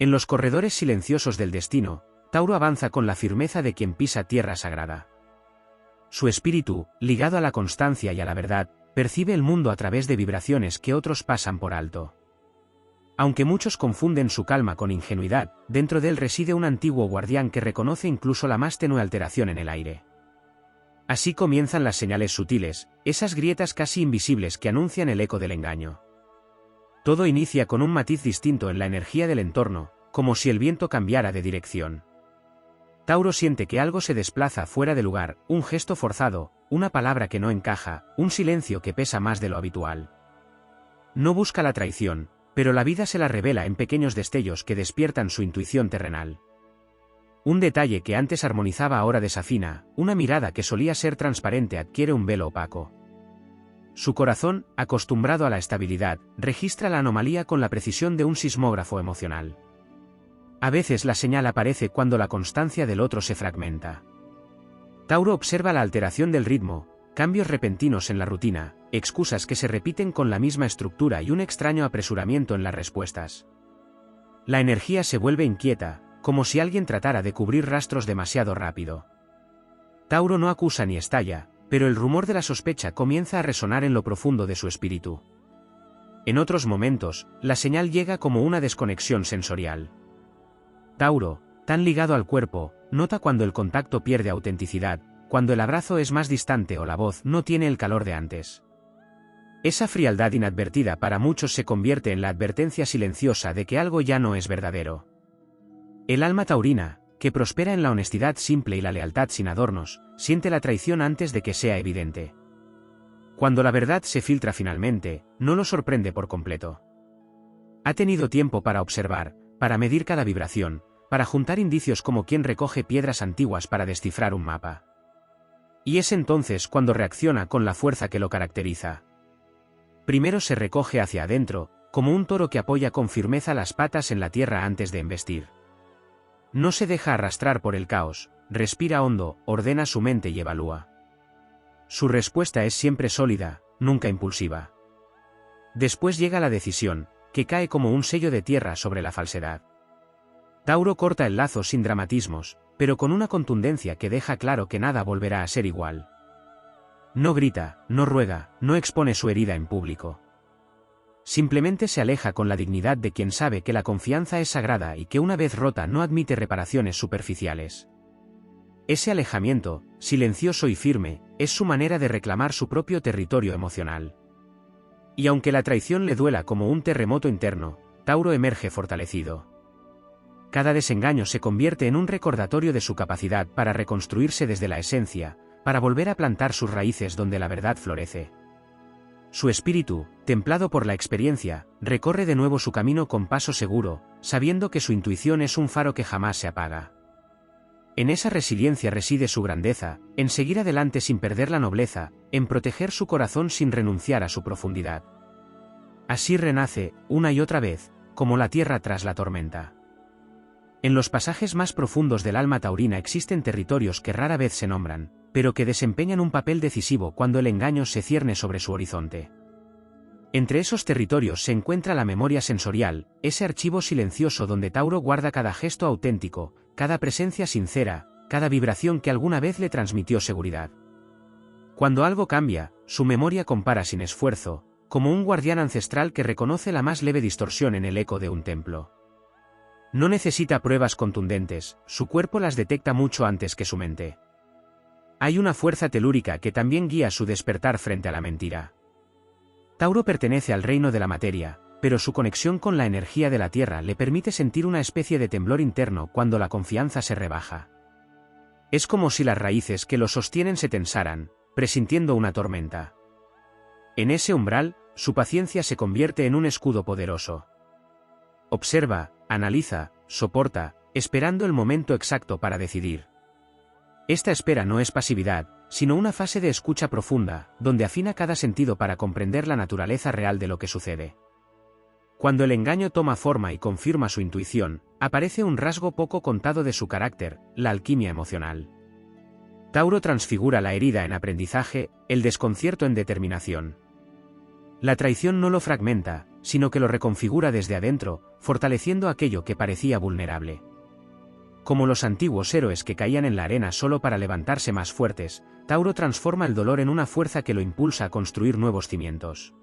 En los corredores silenciosos del destino, Tauro avanza con la firmeza de quien pisa tierra sagrada. Su espíritu, ligado a la constancia y a la verdad, percibe el mundo a través de vibraciones que otros pasan por alto. Aunque muchos confunden su calma con ingenuidad, dentro de él reside un antiguo guardián que reconoce incluso la más tenue alteración en el aire. Así comienzan las señales sutiles, esas grietas casi invisibles que anuncian el eco del engaño. Todo inicia con un matiz distinto en la energía del entorno, como si el viento cambiara de dirección. Tauro siente que algo se desplaza fuera de lugar, un gesto forzado, una palabra que no encaja, un silencio que pesa más de lo habitual. No busca la traición, pero la vida se la revela en pequeños destellos que despiertan su intuición terrenal. Un detalle que antes armonizaba ahora desafina, una mirada que solía ser transparente adquiere un velo opaco. Su corazón, acostumbrado a la estabilidad, registra la anomalía con la precisión de un sismógrafo emocional. A veces la señal aparece cuando la constancia del otro se fragmenta. Tauro observa la alteración del ritmo, cambios repentinos en la rutina, excusas que se repiten con la misma estructura y un extraño apresuramiento en las respuestas. La energía se vuelve inquieta, como si alguien tratara de cubrir rastros demasiado rápido. Tauro no acusa ni estalla, pero el rumor de la sospecha comienza a resonar en lo profundo de su espíritu. En otros momentos, la señal llega como una desconexión sensorial. Tauro, tan ligado al cuerpo, nota cuando el contacto pierde autenticidad, cuando el abrazo es más distante o la voz no tiene el calor de antes. Esa frialdad inadvertida para muchos se convierte en la advertencia silenciosa de que algo ya no es verdadero. El alma taurina, que prospera en la honestidad simple y la lealtad sin adornos, siente la traición antes de que sea evidente. Cuando la verdad se filtra finalmente, no lo sorprende por completo. Ha tenido tiempo para observar, para medir cada vibración, para juntar indicios como quien recoge piedras antiguas para descifrar un mapa. Y es entonces cuando reacciona con la fuerza que lo caracteriza. Primero se recoge hacia adentro, como un toro que apoya con firmeza las patas en la tierra antes de embestir. No se deja arrastrar por el caos, respira hondo, ordena su mente y evalúa. Su respuesta es siempre sólida, nunca impulsiva. Después llega la decisión, que cae como un sello de tierra sobre la falsedad. Tauro corta el lazo sin dramatismos, pero con una contundencia que deja claro que nada volverá a ser igual. No grita, no ruega, no expone su herida en público. Simplemente se aleja con la dignidad de quien sabe que la confianza es sagrada y que una vez rota no admite reparaciones superficiales. Ese alejamiento, silencioso y firme, es su manera de reclamar su propio territorio emocional. Y aunque la traición le duela como un terremoto interno, Tauro emerge fortalecido. Cada desengaño se convierte en un recordatorio de su capacidad para reconstruirse desde la esencia, para volver a plantar sus raíces donde la verdad florece. Su espíritu, templado por la experiencia, recorre de nuevo su camino con paso seguro, sabiendo que su intuición es un faro que jamás se apaga. En esa resiliencia reside su grandeza, en seguir adelante sin perder la nobleza, en proteger su corazón sin renunciar a su profundidad. Así renace, una y otra vez, como la tierra tras la tormenta. En los pasajes más profundos del alma taurina existen territorios que rara vez se nombran, pero que desempeñan un papel decisivo cuando el engaño se cierne sobre su horizonte. Entre esos territorios se encuentra la memoria sensorial, ese archivo silencioso donde Tauro guarda cada gesto auténtico, cada presencia sincera, cada vibración que alguna vez le transmitió seguridad. Cuando algo cambia, su memoria compara sin esfuerzo, como un guardián ancestral que reconoce la más leve distorsión en el eco de un templo. No necesita pruebas contundentes, su cuerpo las detecta mucho antes que su mente. Hay una fuerza telúrica que también guía su despertar frente a la mentira. Tauro pertenece al reino de la materia, pero su conexión con la energía de la tierra le permite sentir una especie de temblor interno cuando la confianza se rebaja. Es como si las raíces que lo sostienen se tensaran, presintiendo una tormenta. En ese umbral, su paciencia se convierte en un escudo poderoso. Observa, analiza, soporta, esperando el momento exacto para decidir. Esta espera no es pasividad, sino una fase de escucha profunda, donde afina cada sentido para comprender la naturaleza real de lo que sucede. Cuando el engaño toma forma y confirma su intuición, aparece un rasgo poco contado de su carácter, la alquimia emocional. Tauro transfigura la herida en aprendizaje, el desconcierto en determinación. La traición no lo fragmenta, sino que lo reconfigura desde adentro, fortaleciendo aquello que parecía vulnerable. Como los antiguos héroes que caían en la arena solo para levantarse más fuertes, Tauro transforma el dolor en una fuerza que lo impulsa a construir nuevos cimientos.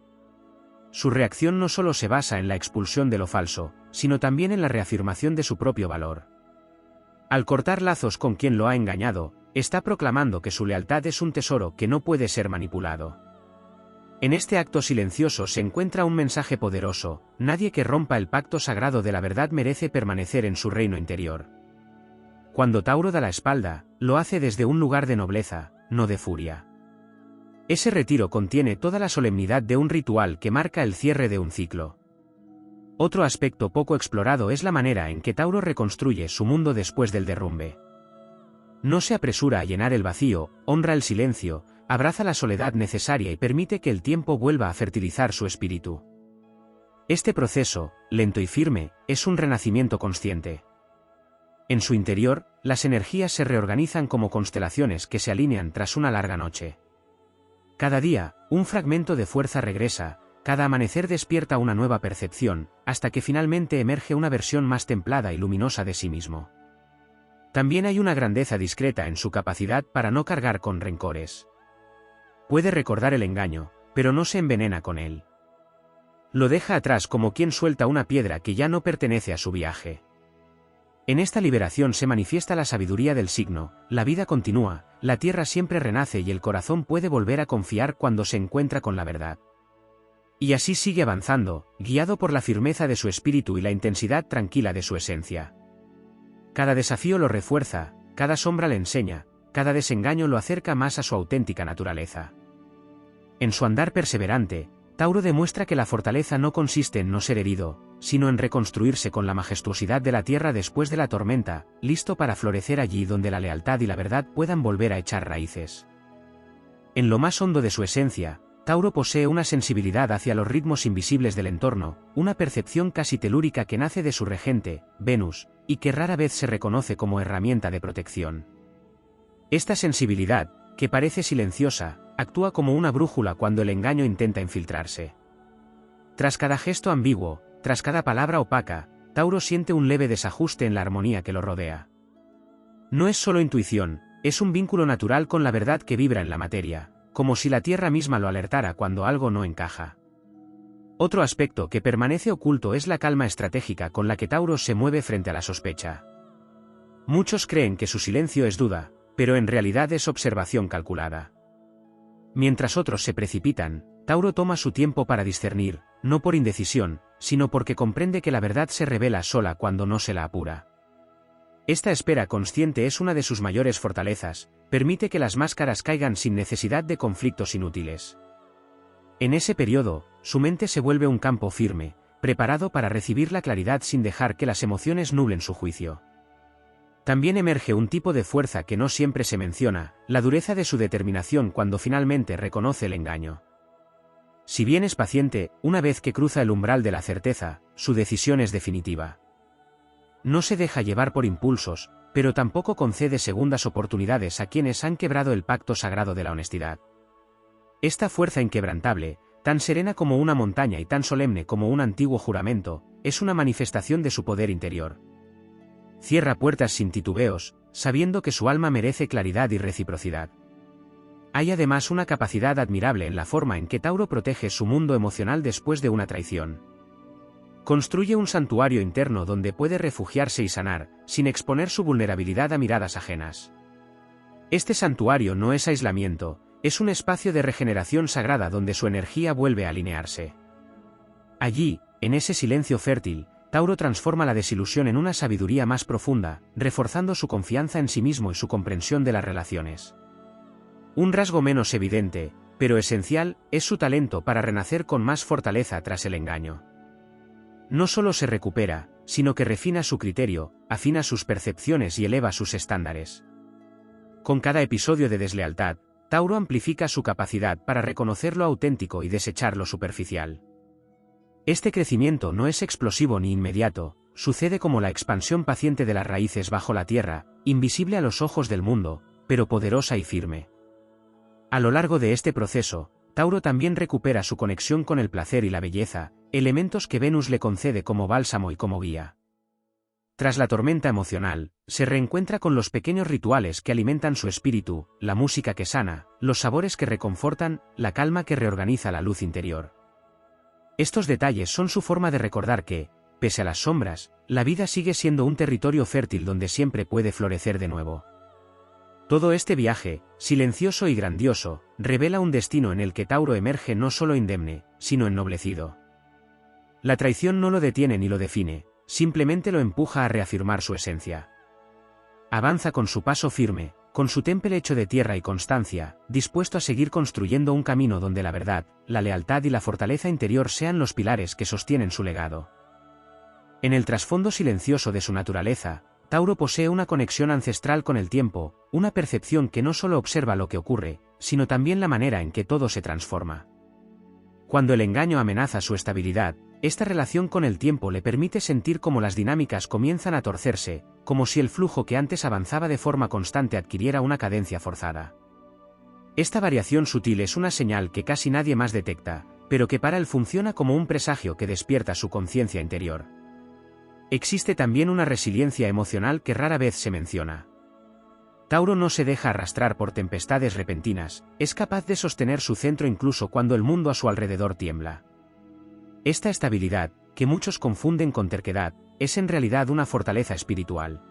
Su reacción no solo se basa en la expulsión de lo falso, sino también en la reafirmación de su propio valor. Al cortar lazos con quien lo ha engañado, está proclamando que su lealtad es un tesoro que no puede ser manipulado. En este acto silencioso se encuentra un mensaje poderoso: nadie que rompa el pacto sagrado de la verdad merece permanecer en su reino interior. Cuando Tauro da la espalda, lo hace desde un lugar de nobleza, no de furia. Ese retiro contiene toda la solemnidad de un ritual que marca el cierre de un ciclo. Otro aspecto poco explorado es la manera en que Tauro reconstruye su mundo después del derrumbe. No se apresura a llenar el vacío, honra el silencio, abraza la soledad necesaria y permite que el tiempo vuelva a fertilizar su espíritu. Este proceso, lento y firme, es un renacimiento consciente. En su interior, las energías se reorganizan como constelaciones que se alinean tras una larga noche. Cada día, un fragmento de fuerza regresa, cada amanecer despierta una nueva percepción, hasta que finalmente emerge una versión más templada y luminosa de sí mismo. También hay una grandeza discreta en su capacidad para no cargar con rencores. Puede recordar el engaño, pero no se envenena con él. Lo deja atrás como quien suelta una piedra que ya no pertenece a su viaje. En esta liberación se manifiesta la sabiduría del signo: la vida continúa, la tierra siempre renace y el corazón puede volver a confiar cuando se encuentra con la verdad. Y así sigue avanzando, guiado por la firmeza de su espíritu y la intensidad tranquila de su esencia. Cada desafío lo refuerza, cada sombra le enseña, cada desengaño lo acerca más a su auténtica naturaleza. En su andar perseverante, Tauro demuestra que la fortaleza no consiste en no ser herido, sino en reconstruirse con la majestuosidad de la tierra después de la tormenta, listo para florecer allí donde la lealtad y la verdad puedan volver a echar raíces. En lo más hondo de su esencia, Tauro posee una sensibilidad hacia los ritmos invisibles del entorno, una percepción casi telúrica que nace de su regente, Venus, y que rara vez se reconoce como herramienta de protección. Esta sensibilidad, que parece silenciosa, actúa como una brújula cuando el engaño intenta infiltrarse. Tras cada gesto ambiguo, tras cada palabra opaca, Tauro siente un leve desajuste en la armonía que lo rodea. No es solo intuición, es un vínculo natural con la verdad que vibra en la materia, como si la tierra misma lo alertara cuando algo no encaja. Otro aspecto que permanece oculto es la calma estratégica con la que Tauro se mueve frente a la sospecha. Muchos creen que su silencio es duda, pero en realidad es observación calculada. Mientras otros se precipitan, Tauro toma su tiempo para discernir, no por indecisión, sino porque comprende que la verdad se revela sola cuando no se la apura. Esta espera consciente es una de sus mayores fortalezas, permite que las máscaras caigan sin necesidad de conflictos inútiles. En ese periodo, su mente se vuelve un campo firme, preparado para recibir la claridad sin dejar que las emociones nublen su juicio. También emerge un tipo de fuerza que no siempre se menciona: la dureza de su determinación cuando finalmente reconoce el engaño. Si bien es paciente, una vez que cruza el umbral de la certeza, su decisión es definitiva. No se deja llevar por impulsos, pero tampoco concede segundas oportunidades a quienes han quebrado el pacto sagrado de la honestidad. Esta fuerza inquebrantable, tan serena como una montaña y tan solemne como un antiguo juramento, es una manifestación de su poder interior. Cierra puertas sin titubeos, sabiendo que su alma merece claridad y reciprocidad. Hay además una capacidad admirable en la forma en que Tauro protege su mundo emocional después de una traición. Construye un santuario interno donde puede refugiarse y sanar, sin exponer su vulnerabilidad a miradas ajenas. Este santuario no es aislamiento, es un espacio de regeneración sagrada donde su energía vuelve a alinearse. Allí, en ese silencio fértil, Tauro transforma la desilusión en una sabiduría más profunda, reforzando su confianza en sí mismo y su comprensión de las relaciones. Un rasgo menos evidente, pero esencial, es su talento para renacer con más fortaleza tras el engaño. No solo se recupera, sino que refina su criterio, afina sus percepciones y eleva sus estándares. Con cada episodio de deslealtad, Tauro amplifica su capacidad para reconocer lo auténtico y desechar lo superficial. Este crecimiento no es explosivo ni inmediato, sucede como la expansión paciente de las raíces bajo la tierra, invisible a los ojos del mundo, pero poderosa y firme. A lo largo de este proceso, Tauro también recupera su conexión con el placer y la belleza, elementos que Venus le concede como bálsamo y como guía. Tras la tormenta emocional, se reencuentra con los pequeños rituales que alimentan su espíritu, la música que sana, los sabores que reconfortan, la calma que reorganiza la luz interior. Estos detalles son su forma de recordar que, pese a las sombras, la vida sigue siendo un territorio fértil donde siempre puede florecer de nuevo. Todo este viaje, silencioso y grandioso, revela un destino en el que Tauro emerge no solo indemne, sino ennoblecido. La traición no lo detiene ni lo define, simplemente lo empuja a reafirmar su esencia. Avanza con su paso firme, con su temple hecho de tierra y constancia, dispuesto a seguir construyendo un camino donde la verdad, la lealtad y la fortaleza interior sean los pilares que sostienen su legado. En el trasfondo silencioso de su naturaleza, Tauro posee una conexión ancestral con el tiempo, una percepción que no solo observa lo que ocurre, sino también la manera en que todo se transforma. Cuando el engaño amenaza su estabilidad, esta relación con el tiempo le permite sentir cómo las dinámicas comienzan a torcerse, como si el flujo que antes avanzaba de forma constante adquiriera una cadencia forzada. Esta variación sutil es una señal que casi nadie más detecta, pero que para él funciona como un presagio que despierta su conciencia interior. Existe también una resiliencia emocional que rara vez se menciona. Tauro no se deja arrastrar por tempestades repentinas, es capaz de sostener su centro incluso cuando el mundo a su alrededor tiembla. Esta estabilidad, que muchos confunden con terquedad, es en realidad una fortaleza espiritual.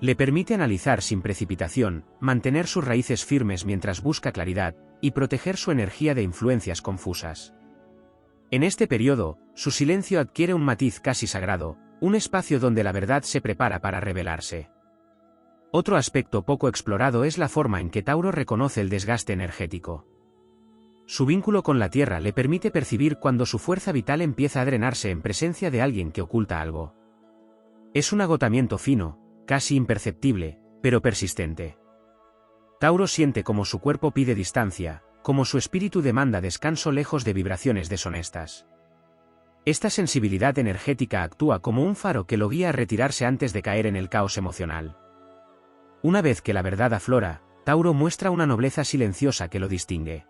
Le permite analizar sin precipitación, mantener sus raíces firmes mientras busca claridad, y proteger su energía de influencias confusas. En este periodo, su silencio adquiere un matiz casi sagrado, un espacio donde la verdad se prepara para revelarse. Otro aspecto poco explorado es la forma en que Tauro reconoce el desgaste energético. Su vínculo con la Tierra le permite percibir cuando su fuerza vital empieza a drenarse en presencia de alguien que oculta algo. Es un agotamiento fino, casi imperceptible, pero persistente. Tauro siente como su cuerpo pide distancia, como su espíritu demanda descanso lejos de vibraciones deshonestas. Esta sensibilidad energética actúa como un faro que lo guía a retirarse antes de caer en el caos emocional. Una vez que la verdad aflora, Tauro muestra una nobleza silenciosa que lo distingue.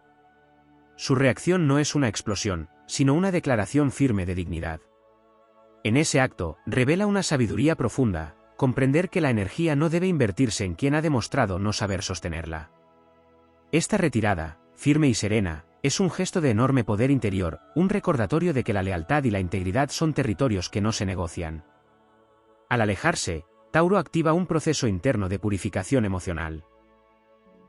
Su reacción no es una explosión, sino una declaración firme de dignidad. En ese acto, revela una sabiduría profunda, comprender que la energía no debe invertirse en quien ha demostrado no saber sostenerla. Esta retirada, firme y serena, es un gesto de enorme poder interior, un recordatorio de que la lealtad y la integridad son territorios que no se negocian. Al alejarse, Tauro activa un proceso interno de purificación emocional.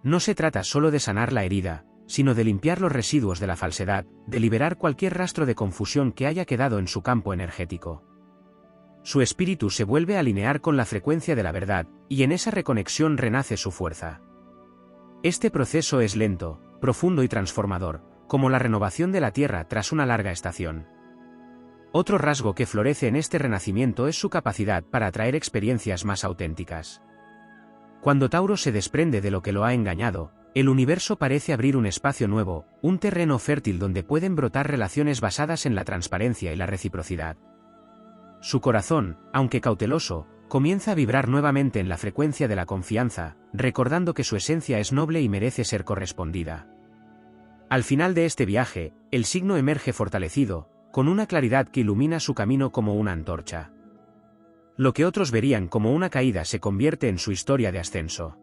No se trata solo de sanar la herida, sino de limpiar los residuos de la falsedad, de liberar cualquier rastro de confusión que haya quedado en su campo energético. Su espíritu se vuelve a alinear con la frecuencia de la verdad, y en esa reconexión renace su fuerza. Este proceso es lento, profundo y transformador, como la renovación de la Tierra tras una larga estación. Otro rasgo que florece en este renacimiento es su capacidad para atraer experiencias más auténticas. Cuando Tauro se desprende de lo que lo ha engañado, el universo parece abrir un espacio nuevo, un terreno fértil donde pueden brotar relaciones basadas en la transparencia y la reciprocidad. Su corazón, aunque cauteloso, comienza a vibrar nuevamente en la frecuencia de la confianza, recordando que su esencia es noble y merece ser correspondida. Al final de este viaje, el signo emerge fortalecido, con una claridad que ilumina su camino como una antorcha. Lo que otros verían como una caída se convierte en su historia de ascenso.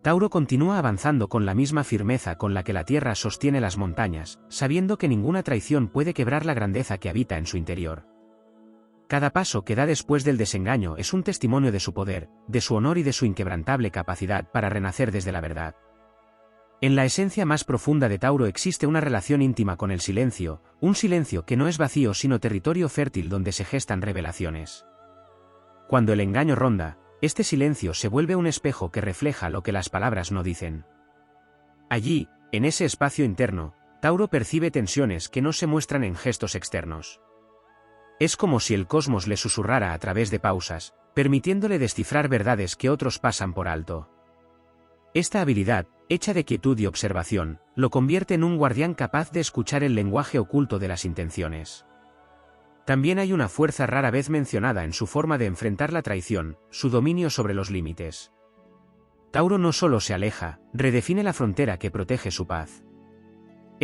Tauro continúa avanzando con la misma firmeza con la que la Tierra sostiene las montañas, sabiendo que ninguna traición puede quebrar la grandeza que habita en su interior. Cada paso que da después del desengaño es un testimonio de su poder, de su honor y de su inquebrantable capacidad para renacer desde la verdad. En la esencia más profunda de Tauro existe una relación íntima con el silencio, un silencio que no es vacío sino territorio fértil donde se gestan revelaciones. Cuando el engaño ronda, este silencio se vuelve un espejo que refleja lo que las palabras no dicen. Allí, en ese espacio interno, Tauro percibe tensiones que no se muestran en gestos externos. Es como si el cosmos le susurrara a través de pausas, permitiéndole descifrar verdades que otros pasan por alto. Esta habilidad, hecha de quietud y observación, lo convierte en un guardián capaz de escuchar el lenguaje oculto de las intenciones. También hay una fuerza rara vez mencionada en su forma de enfrentar la traición, su dominio sobre los límites. Tauro no solo se aleja, redefine la frontera que protege su paz.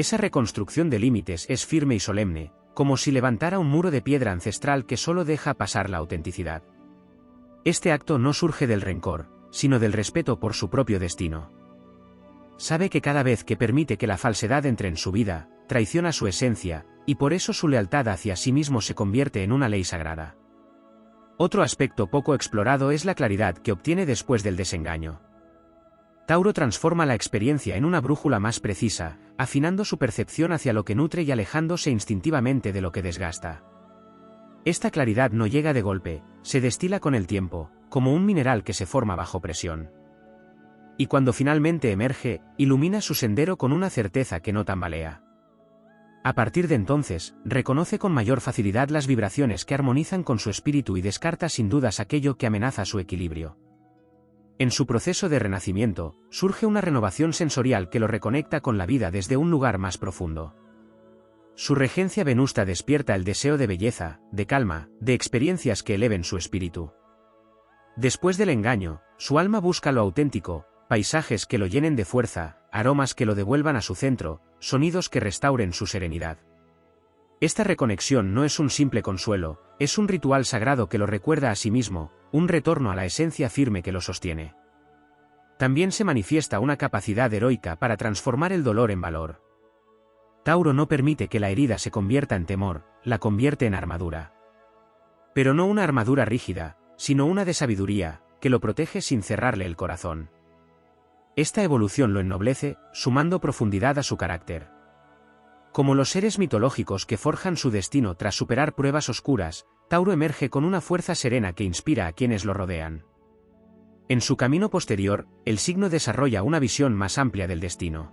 Esa reconstrucción de límites es firme y solemne, como si levantara un muro de piedra ancestral que solo deja pasar la autenticidad. Este acto no surge del rencor, sino del respeto por su propio destino. Sabe que cada vez que permite que la falsedad entre en su vida, traiciona su esencia, y por eso su lealtad hacia sí mismo se convierte en una ley sagrada. Otro aspecto poco explorado es la claridad que obtiene después del desengaño. Tauro transforma la experiencia en una brújula más precisa, afinando su percepción hacia lo que nutre y alejándose instintivamente de lo que desgasta. Esta claridad no llega de golpe, se destila con el tiempo, como un mineral que se forma bajo presión. Y cuando finalmente emerge, ilumina su sendero con una certeza que no tambalea. A partir de entonces, reconoce con mayor facilidad las vibraciones que armonizan con su espíritu y descarta sin dudas aquello que amenaza su equilibrio. En su proceso de renacimiento, surge una renovación sensorial que lo reconecta con la vida desde un lugar más profundo. Su regencia venusta despierta el deseo de belleza, de calma, de experiencias que eleven su espíritu. Después del engaño, su alma busca lo auténtico, paisajes que lo llenen de fuerza, aromas que lo devuelvan a su centro, sonidos que restauren su serenidad. Esta reconexión no es un simple consuelo, es un ritual sagrado que lo recuerda a sí mismo, un retorno a la esencia firme que lo sostiene. También se manifiesta una capacidad heroica para transformar el dolor en valor. Tauro no permite que la herida se convierta en temor, la convierte en armadura. Pero no una armadura rígida, sino una de sabiduría, que lo protege sin cerrarle el corazón. Esta evolución lo ennoblece, sumando profundidad a su carácter. Como los seres mitológicos que forjan su destino tras superar pruebas oscuras, Tauro emerge con una fuerza serena que inspira a quienes lo rodean. En su camino posterior, el signo desarrolla una visión más amplia del destino.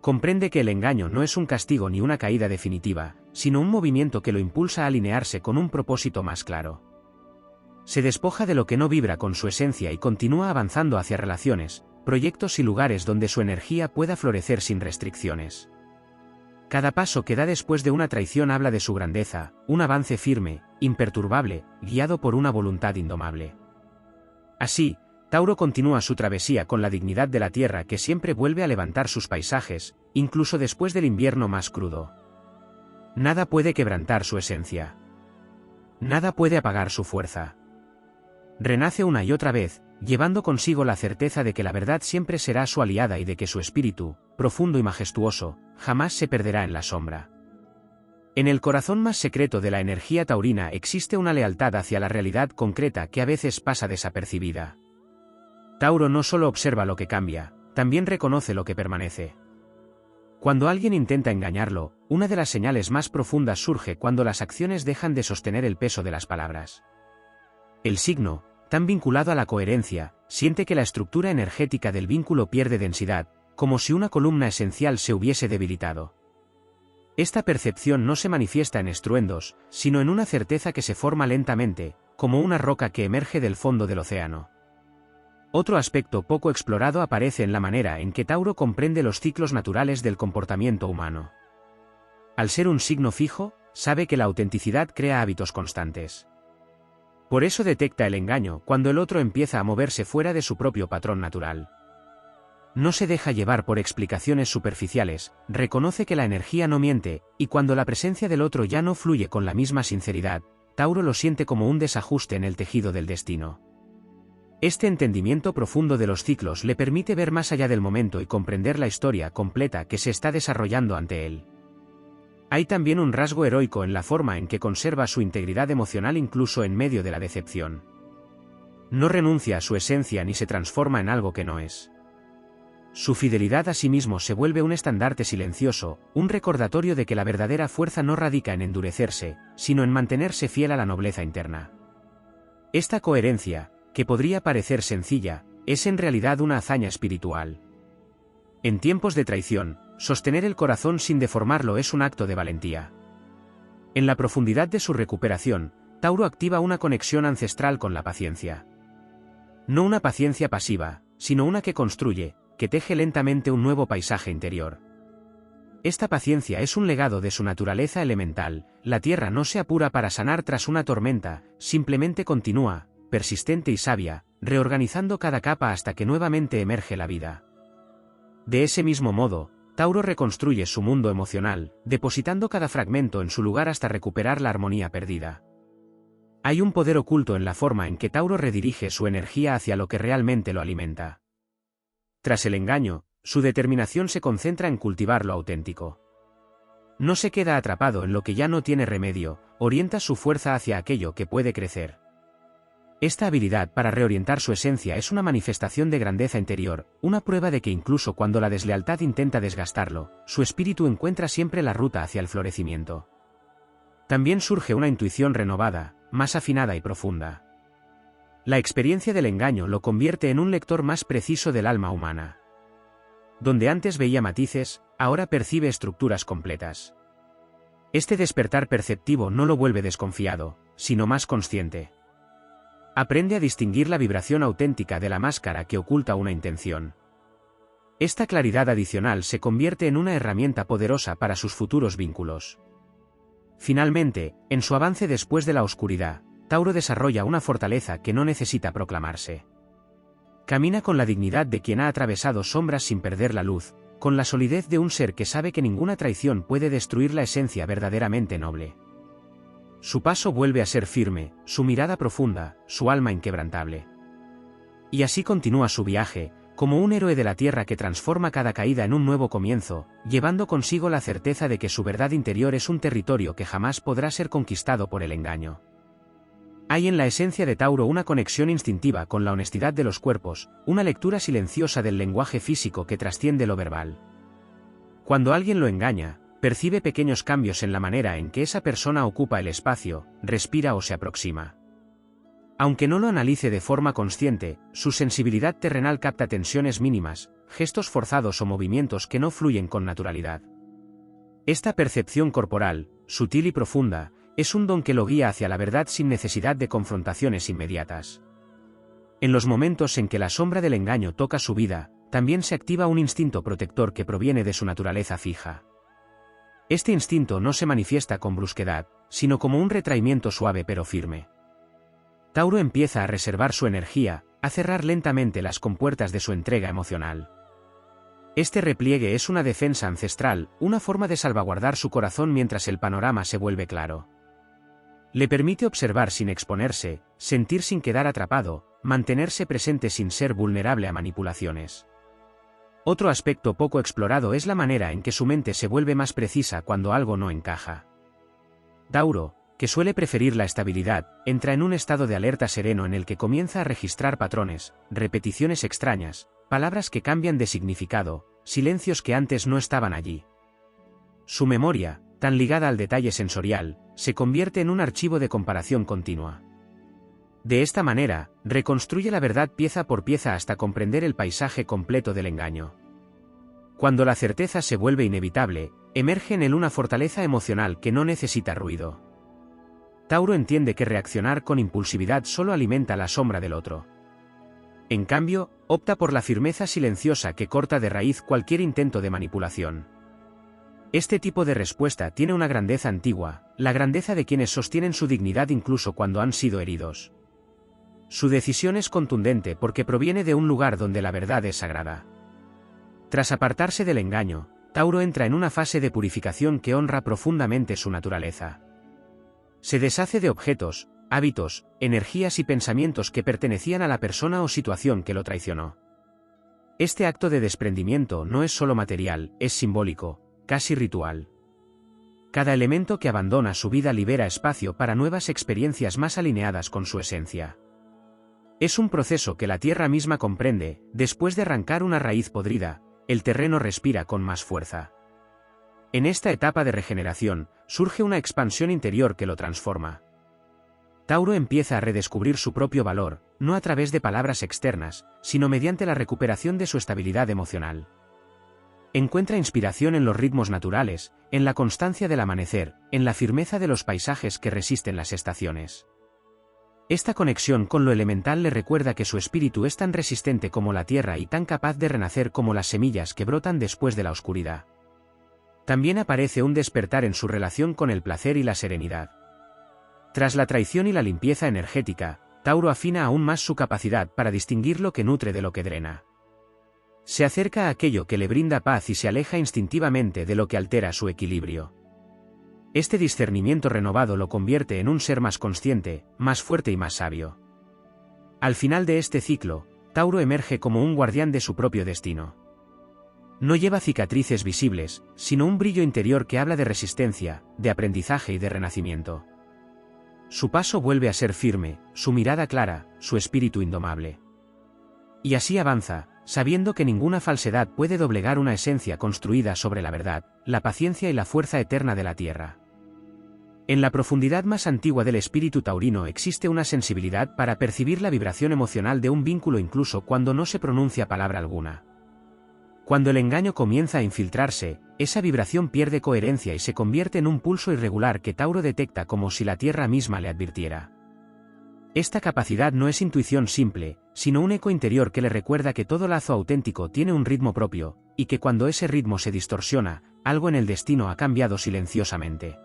Comprende que el engaño no es un castigo ni una caída definitiva, sino un movimiento que lo impulsa a alinearse con un propósito más claro. Se despoja de lo que no vibra con su esencia y continúa avanzando hacia relaciones, proyectos y lugares donde su energía pueda florecer sin restricciones. Cada paso que da después de una traición habla de su grandeza, un avance firme, imperturbable, guiado por una voluntad indomable. Así, Tauro continúa su travesía con la dignidad de la tierra que siempre vuelve a levantar sus paisajes, incluso después del invierno más crudo. Nada puede quebrantar su esencia. Nada puede apagar su fuerza. Renace una y otra vez, llevando consigo la certeza de que la verdad siempre será su aliada y de que su espíritu, profundo y majestuoso, jamás se perderá en la sombra. En el corazón más secreto de la energía taurina existe una lealtad hacia la realidad concreta que a veces pasa desapercibida. Tauro no solo observa lo que cambia, también reconoce lo que permanece. Cuando alguien intenta engañarlo, una de las señales más profundas surge cuando las acciones dejan de sostener el peso de las palabras. El signo, tan vinculado a la coherencia, siente que la estructura energética del vínculo pierde densidad, como si una columna esencial se hubiese debilitado. Esta percepción no se manifiesta en estruendos, sino en una certeza que se forma lentamente, como una roca que emerge del fondo del océano. Otro aspecto poco explorado aparece en la manera en que Tauro comprende los ciclos naturales del comportamiento humano. Al ser un signo fijo, sabe que la autenticidad crea hábitos constantes. Por eso detecta el engaño cuando el otro empieza a moverse fuera de su propio patrón natural. No se deja llevar por explicaciones superficiales, reconoce que la energía no miente, y cuando la presencia del otro ya no fluye con la misma sinceridad, Tauro lo siente como un desajuste en el tejido del destino. Este entendimiento profundo de los ciclos le permite ver más allá del momento y comprender la historia completa que se está desarrollando ante él. Hay también un rasgo heroico en la forma en que conserva su integridad emocional incluso en medio de la decepción. No renuncia a su esencia ni se transforma en algo que no es. Su fidelidad a sí mismo se vuelve un estandarte silencioso, un recordatorio de que la verdadera fuerza no radica en endurecerse, sino en mantenerse fiel a la nobleza interna. Esta coherencia, que podría parecer sencilla, es en realidad una hazaña espiritual. En tiempos de traición, sostener el corazón sin deformarlo es un acto de valentía. En la profundidad de su recuperación, Tauro activa una conexión ancestral con la paciencia. No una paciencia pasiva, sino una que construye, que teje lentamente un nuevo paisaje interior. Esta paciencia es un legado de su naturaleza elemental, la tierra no se apura para sanar tras una tormenta, simplemente continúa, persistente y sabia, reorganizando cada capa hasta que nuevamente emerge la vida. De ese mismo modo, Tauro reconstruye su mundo emocional, depositando cada fragmento en su lugar hasta recuperar la armonía perdida. Hay un poder oculto en la forma en que Tauro redirige su energía hacia lo que realmente lo alimenta. Tras el engaño, su determinación se concentra en cultivar lo auténtico. No se queda atrapado en lo que ya no tiene remedio, orienta su fuerza hacia aquello que puede crecer. Esta habilidad para reorientar su esencia es una manifestación de grandeza interior, una prueba de que incluso cuando la deslealtad intenta desgastarlo, su espíritu encuentra siempre la ruta hacia el florecimiento. También surge una intuición renovada, más afinada y profunda. La experiencia del engaño lo convierte en un lector más preciso del alma humana. Donde antes veía matices, ahora percibe estructuras completas. Este despertar perceptivo no lo vuelve desconfiado, sino más consciente. Aprende a distinguir la vibración auténtica de la máscara que oculta una intención. Esta claridad adicional se convierte en una herramienta poderosa para sus futuros vínculos. Finalmente, en su avance después de la oscuridad, Tauro desarrolla una fortaleza que no necesita proclamarse. Camina con la dignidad de quien ha atravesado sombras sin perder la luz, con la solidez de un ser que sabe que ninguna traición puede destruir la esencia verdaderamente noble. Su paso vuelve a ser firme, su mirada profunda, su alma inquebrantable. Y así continúa su viaje, como un héroe de la tierra que transforma cada caída en un nuevo comienzo, llevando consigo la certeza de que su verdad interior es un territorio que jamás podrá ser conquistado por el engaño. Hay en la esencia de Tauro una conexión instintiva con la honestidad de los cuerpos, una lectura silenciosa del lenguaje físico que trasciende lo verbal. Cuando alguien lo engaña, percibe pequeños cambios en la manera en que esa persona ocupa el espacio, respira o se aproxima. Aunque no lo analice de forma consciente, su sensibilidad terrenal capta tensiones mínimas, gestos forzados o movimientos que no fluyen con naturalidad. Esta percepción corporal, sutil y profunda, es un don que lo guía hacia la verdad sin necesidad de confrontaciones inmediatas. En los momentos en que la sombra del engaño toca su vida, también se activa un instinto protector que proviene de su naturaleza fija. Este instinto no se manifiesta con brusquedad, sino como un retraimiento suave pero firme. Tauro empieza a reservar su energía, a cerrar lentamente las compuertas de su entrega emocional. Este repliegue es una defensa ancestral, una forma de salvaguardar su corazón mientras el panorama se vuelve claro. Le permite observar sin exponerse, sentir sin quedar atrapado, mantenerse presente sin ser vulnerable a manipulaciones. Otro aspecto poco explorado es la manera en que su mente se vuelve más precisa cuando algo no encaja. Tauro, que suele preferir la estabilidad, entra en un estado de alerta sereno en el que comienza a registrar patrones, repeticiones extrañas, palabras que cambian de significado, silencios que antes no estaban allí. Su memoria, tan ligada al detalle sensorial, se convierte en un archivo de comparación continua. De esta manera, reconstruye la verdad pieza por pieza hasta comprender el paisaje completo del engaño. Cuando la certeza se vuelve inevitable, emerge en él una fortaleza emocional que no necesita ruido. Tauro entiende que reaccionar con impulsividad solo alimenta la sombra del otro. En cambio, opta por la firmeza silenciosa que corta de raíz cualquier intento de manipulación. Este tipo de respuesta tiene una grandeza antigua, la grandeza de quienes sostienen su dignidad incluso cuando han sido heridos. Su decisión es contundente porque proviene de un lugar donde la verdad es sagrada. Tras apartarse del engaño, Tauro entra en una fase de purificación que honra profundamente su naturaleza. Se deshace de objetos, hábitos, energías y pensamientos que pertenecían a la persona o situación que lo traicionó. Este acto de desprendimiento no es solo material, es simbólico, casi ritual. Cada elemento que abandona su vida libera espacio para nuevas experiencias más alineadas con su esencia. Es un proceso que la tierra misma comprende, después de arrancar una raíz podrida, el terreno respira con más fuerza. En esta etapa de regeneración, surge una expansión interior que lo transforma. Tauro empieza a redescubrir su propio valor, no a través de palabras externas, sino mediante la recuperación de su estabilidad emocional. Encuentra inspiración en los ritmos naturales, en la constancia del amanecer, en la firmeza de los paisajes que resisten las estaciones. Esta conexión con lo elemental le recuerda que su espíritu es tan resistente como la tierra y tan capaz de renacer como las semillas que brotan después de la oscuridad. También aparece un despertar en su relación con el placer y la serenidad. Tras la traición y la limpieza energética, Tauro afina aún más su capacidad para distinguir lo que nutre de lo que drena. Se acerca a aquello que le brinda paz y se aleja instintivamente de lo que altera su equilibrio. Este discernimiento renovado lo convierte en un ser más consciente, más fuerte y más sabio. Al final de este ciclo, Tauro emerge como un guardián de su propio destino. No lleva cicatrices visibles, sino un brillo interior que habla de resistencia, de aprendizaje y de renacimiento. Su paso vuelve a ser firme, su mirada clara, su espíritu indomable. Y así avanza, sabiendo que ninguna falsedad puede doblegar una esencia construida sobre la verdad, la paciencia y la fuerza eterna de la tierra. En la profundidad más antigua del espíritu taurino existe una sensibilidad para percibir la vibración emocional de un vínculo incluso cuando no se pronuncia palabra alguna. Cuando el engaño comienza a infiltrarse, esa vibración pierde coherencia y se convierte en un pulso irregular que Tauro detecta como si la tierra misma le advirtiera. Esta capacidad no es intuición simple, sino un eco interior que le recuerda que todo lazo auténtico tiene un ritmo propio, y que cuando ese ritmo se distorsiona, algo en el destino ha cambiado silenciosamente.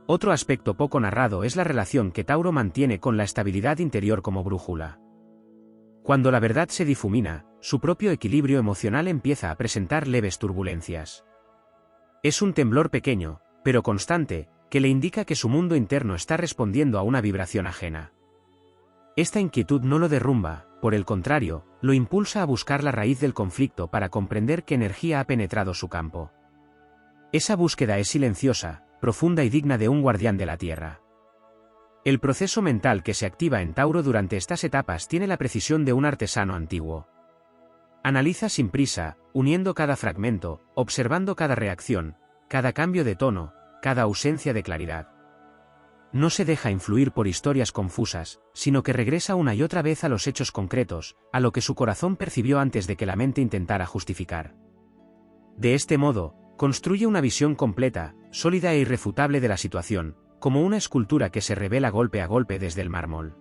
Otro aspecto poco narrado es la relación que Tauro mantiene con la estabilidad interior como brújula. Cuando la verdad se difumina, su propio equilibrio emocional empieza a presentar leves turbulencias. Es un temblor pequeño, pero constante, que le indica que su mundo interno está respondiendo a una vibración ajena. Esta inquietud no lo derrumba, por el contrario, lo impulsa a buscar la raíz del conflicto para comprender qué energía ha penetrado su campo. Esa búsqueda es silenciosa, profunda y digna de un guardián de la tierra. El proceso mental que se activa en Tauro durante estas etapas tiene la precisión de un artesano antiguo. Analiza sin prisa, uniendo cada fragmento, observando cada reacción, cada cambio de tono, cada ausencia de claridad. No se deja influir por historias confusas, sino que regresa una y otra vez a los hechos concretos, a lo que su corazón percibió antes de que la mente intentara justificar. De este modo, construye una visión completa, sólida e irrefutable de la situación, como una escultura que se revela golpe a golpe desde el mármol.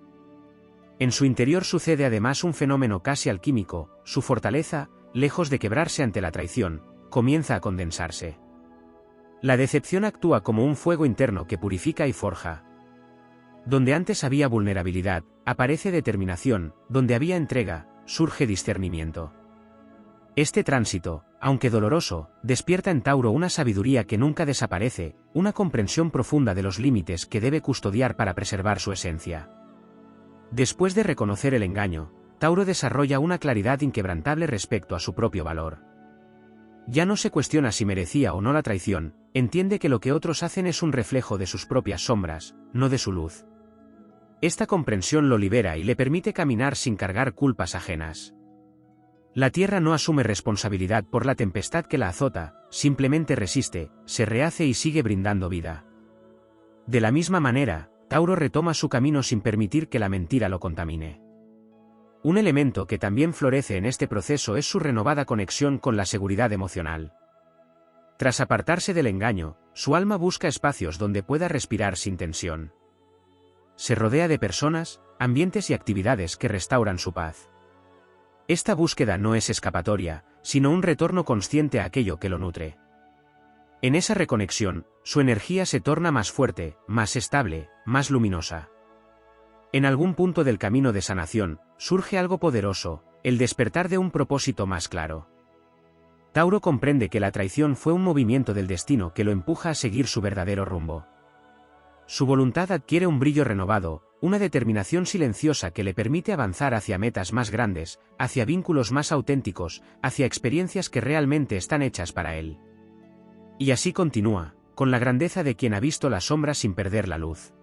En su interior sucede además un fenómeno casi alquímico, su fortaleza, lejos de quebrarse ante la traición, comienza a condensarse. La decepción actúa como un fuego interno que purifica y forja. Donde antes había vulnerabilidad, aparece determinación, donde había entrega, surge discernimiento. Este tránsito, aunque doloroso, despierta en Tauro una sabiduría que nunca desaparece, una comprensión profunda de los límites que debe custodiar para preservar su esencia. Después de reconocer el engaño, Tauro desarrolla una claridad inquebrantable respecto a su propio valor. Ya no se cuestiona si merecía o no la traición, entiende que lo que otros hacen es un reflejo de sus propias sombras, no de su luz. Esta comprensión lo libera y le permite caminar sin cargar culpas ajenas. La tierra no asume responsabilidad por la tempestad que la azota, simplemente resiste, se rehace y sigue brindando vida. De la misma manera, Tauro retoma su camino sin permitir que la mentira lo contamine. Un elemento que también florece en este proceso es su renovada conexión con la seguridad emocional. Tras apartarse del engaño, su alma busca espacios donde pueda respirar sin tensión. Se rodea de personas, ambientes y actividades que restauran su paz. Esta búsqueda no es escapatoria, sino un retorno consciente a aquello que lo nutre. En esa reconexión, su energía se torna más fuerte, más estable, más luminosa. En algún punto del camino de sanación, surge algo poderoso, el despertar de un propósito más claro. Tauro comprende que la traición fue un movimiento del destino que lo empuja a seguir su verdadero rumbo. Su voluntad adquiere un brillo renovado, una determinación silenciosa que le permite avanzar hacia metas más grandes, hacia vínculos más auténticos, hacia experiencias que realmente están hechas para él. Y así continúa, con la grandeza de quien ha visto la sombra sin perder la luz.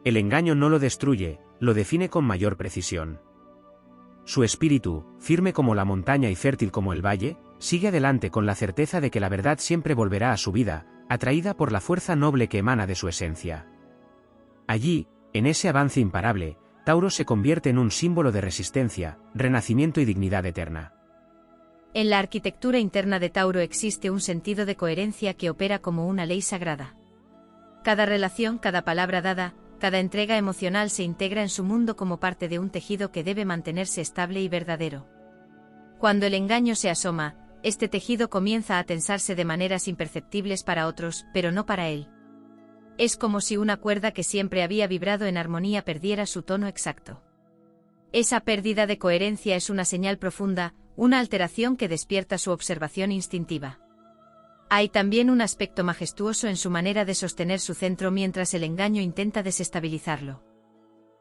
El engaño no lo destruye, lo define con mayor precisión. Su espíritu, firme como la montaña y fértil como el valle, sigue adelante con la certeza de que la verdad siempre volverá a su vida, atraída por la fuerza noble que emana de su esencia. Allí, en ese avance imparable, Tauro se convierte en un símbolo de resistencia, renacimiento y dignidad eterna. En la arquitectura interna de Tauro existe un sentido de coherencia que opera como una ley sagrada. Cada relación, cada palabra dada, cada entrega emocional se integra en su mundo como parte de un tejido que debe mantenerse estable y verdadero. Cuando el engaño se asoma, este tejido comienza a tensarse de maneras imperceptibles para otros, pero no para él. Es como si una cuerda que siempre había vibrado en armonía perdiera su tono exacto. Esa pérdida de coherencia es una señal profunda, una alteración que despierta su observación instintiva. Hay también un aspecto majestuoso en su manera de sostener su centro mientras el engaño intenta desestabilizarlo.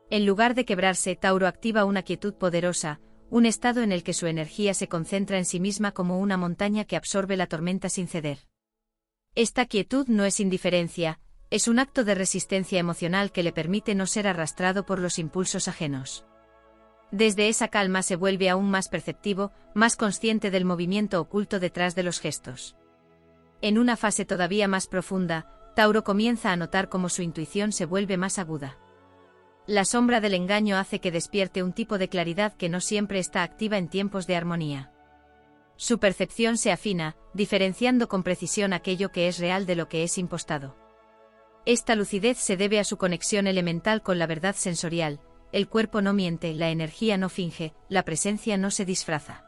En lugar de quebrarse, Tauro activa una quietud poderosa, un estado en el que su energía se concentra en sí misma como una montaña que absorbe la tormenta sin ceder. Esta quietud no es indiferencia, es un acto de resistencia emocional que le permite no ser arrastrado por los impulsos ajenos. Desde esa calma se vuelve aún más perceptivo, más consciente del movimiento oculto detrás de los gestos. En una fase todavía más profunda, Tauro comienza a notar cómo su intuición se vuelve más aguda. La sombra del engaño hace que despierte un tipo de claridad que no siempre está activa en tiempos de armonía. Su percepción se afina, diferenciando con precisión aquello que es real de lo que es impostado. Esta lucidez se debe a su conexión elemental con la verdad sensorial. El cuerpo no miente, la energía no finge, la presencia no se disfraza.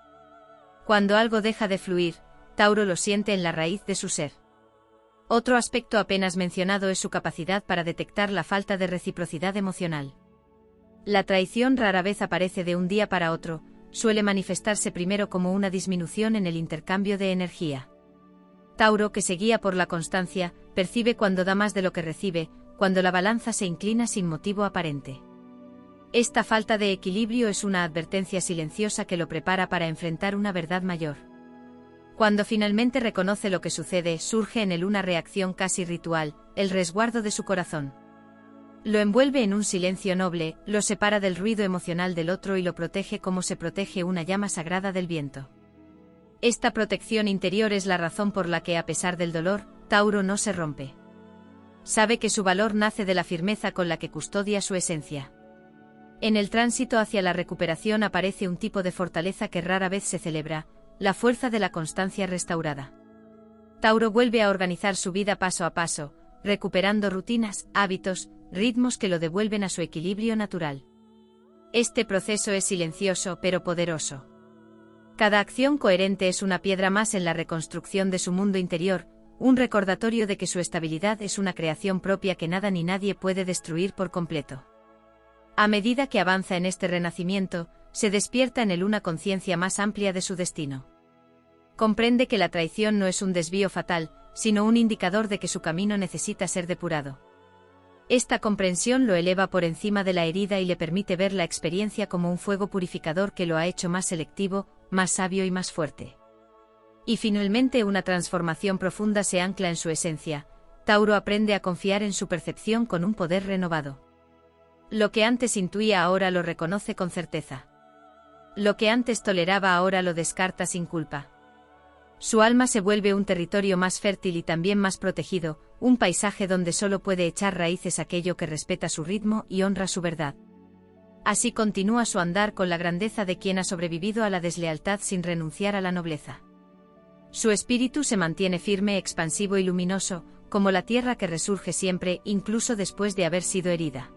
Cuando algo deja de fluir, Tauro lo siente en la raíz de su ser. Otro aspecto apenas mencionado es su capacidad para detectar la falta de reciprocidad emocional. La traición rara vez aparece de un día para otro, suele manifestarse primero como una disminución en el intercambio de energía. Tauro, que se guía por la constancia, percibe cuando da más de lo que recibe, cuando la balanza se inclina sin motivo aparente. Esta falta de equilibrio es una advertencia silenciosa que lo prepara para enfrentar una verdad mayor. Cuando finalmente reconoce lo que sucede, surge en él una reacción casi ritual, el resguardo de su corazón. Lo envuelve en un silencio noble, lo separa del ruido emocional del otro y lo protege como se protege una llama sagrada del viento. Esta protección interior es la razón por la que, a pesar del dolor, Tauro no se rompe. Sabe que su valor nace de la firmeza con la que custodia su esencia. En el tránsito hacia la recuperación aparece un tipo de fortaleza que rara vez se celebra, la fuerza de la constancia restaurada. Tauro vuelve a organizar su vida paso a paso, recuperando rutinas, hábitos, ritmos que lo devuelven a su equilibrio natural. Este proceso es silencioso pero poderoso. Cada acción coherente es una piedra más en la reconstrucción de su mundo interior, un recordatorio de que su estabilidad es una creación propia que nada ni nadie puede destruir por completo. A medida que avanza en este renacimiento, se despierta en él una conciencia más amplia de su destino. Comprende que la traición no es un desvío fatal, sino un indicador de que su camino necesita ser depurado. Esta comprensión lo eleva por encima de la herida y le permite ver la experiencia como un fuego purificador que lo ha hecho más selectivo, más sabio y más fuerte. Y finalmente una transformación profunda se ancla en su esencia. Tauro aprende a confiar en su percepción con un poder renovado. Lo que antes intuía ahora lo reconoce con certeza. Lo que antes toleraba ahora lo descarta sin culpa. Su alma se vuelve un territorio más fértil y también más protegido, un paisaje donde solo puede echar raíces aquello que respeta su ritmo y honra su verdad. Así continúa su andar con la grandeza de quien ha sobrevivido a la deslealtad sin renunciar a la nobleza. Su espíritu se mantiene firme, expansivo y luminoso, como la tierra que resurge siempre, incluso después de haber sido herida.